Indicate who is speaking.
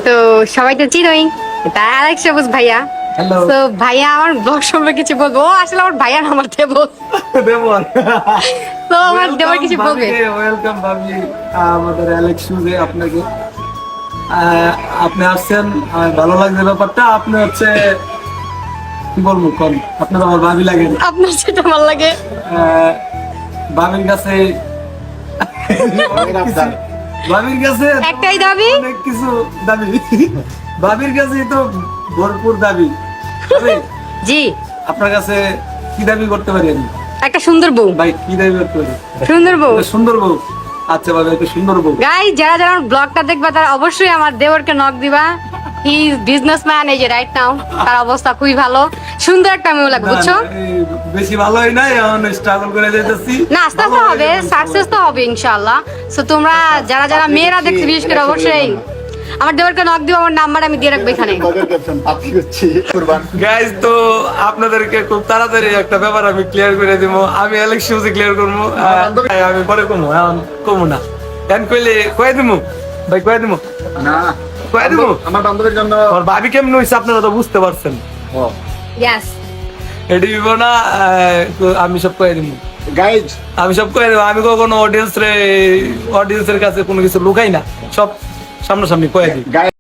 Speaker 1: তো সবাই তো চিনোই, এটা আলেক্স সবুজ ভাইয়া।
Speaker 2: হ্যালো
Speaker 1: তো ভাইয়া আমার ব্লগ সম্পর্কে কিছু বলবো। ও আসলে আমার ভাইয়া না, আমার দেবর।
Speaker 2: দেবর।
Speaker 1: তো আমার দেবর কিছু বলবে।
Speaker 2: ওয়েলকাম ভাবি আমাদের অ্যালেক্স শুজে আপনাকে। আপনি আসছেন, আমার ভালো লাগছে ব্যাপারটা। আপনি হচ্ছে কি বলবো, কোন আপনার আমার ভাবি লাগে।
Speaker 1: আপনার যেটা ভালো লাগে।
Speaker 2: ভাবির কাছে ভাবির কাছে
Speaker 1: একটাই দাবি,
Speaker 2: অনেক কিছু দাবি। ভাবির কাছে তো ভরপুর দাবি। ভাবি,
Speaker 1: জি
Speaker 2: আপনার কাছে কি দাবি করতে পারি আমি?
Speaker 1: একটা সুন্দর বউ।
Speaker 2: ভাই কি দাবি করতে পারি?
Speaker 1: সুন্দর বউ।
Speaker 2: একটা সুন্দর বউ। আচ্ছা ভাবি, একটা সুন্দর বউ।
Speaker 1: গাইস, যারা যারা আমার ব্লগটা দেখবা তারা অবশ্যই আমার দেবরকে নক দিবা। হি ইজ বিজনেসম্যান, এই যে রাইট নাও তার অবস্থা খুবই ভালো। সুন্দর একটা মেয়ে লাগবে, বুঝছো?
Speaker 2: না, এই বেশি ভালো হয় না, এখন স্ট্রাগল করে যাইতেছি।
Speaker 1: না, আস্তে আস্তে হবে, সাকসেস তো হবে ইনশাআল্লাহ। সো তোমরা যারা যারা মেয়েরা দেখছো, বিশেষ করে অবশ্যই আমার দেবরকে নক দিও। আমার নাম্বার আমি দিয়ে রাখবো এখানে।
Speaker 2: গাইস, তো আপনাদেরকে খুব তাড়াতাড়ি একটা ব্যাপার আমি ক্লিয়ার করে দিব। আমি অ্যালেক্স শুজে ক্লিয়ার করবো। আমি পরে কমু, এখন কমু না। এখন কইলে কয়ে দিমু ভাই, কয়ে দিমু
Speaker 3: না
Speaker 2: কয়ে দিমু।
Speaker 3: আমার বান্ধবীর জন্য
Speaker 2: ওর ভাবি কেমন হইছে আপনারা তো বুঝতে পারছেন।
Speaker 1: ইয়েস,
Speaker 2: এটি দিব না, তো আমি সব কয়ে দিমু।
Speaker 3: গাইজ
Speaker 2: আমি সব কয়ে দেবো। আমি কখনো অডিয়েন্সের কাছে কোনো কিছু লুকাই না, সব সামনাসামনি কয়ে দিই।
Speaker 3: গাইজ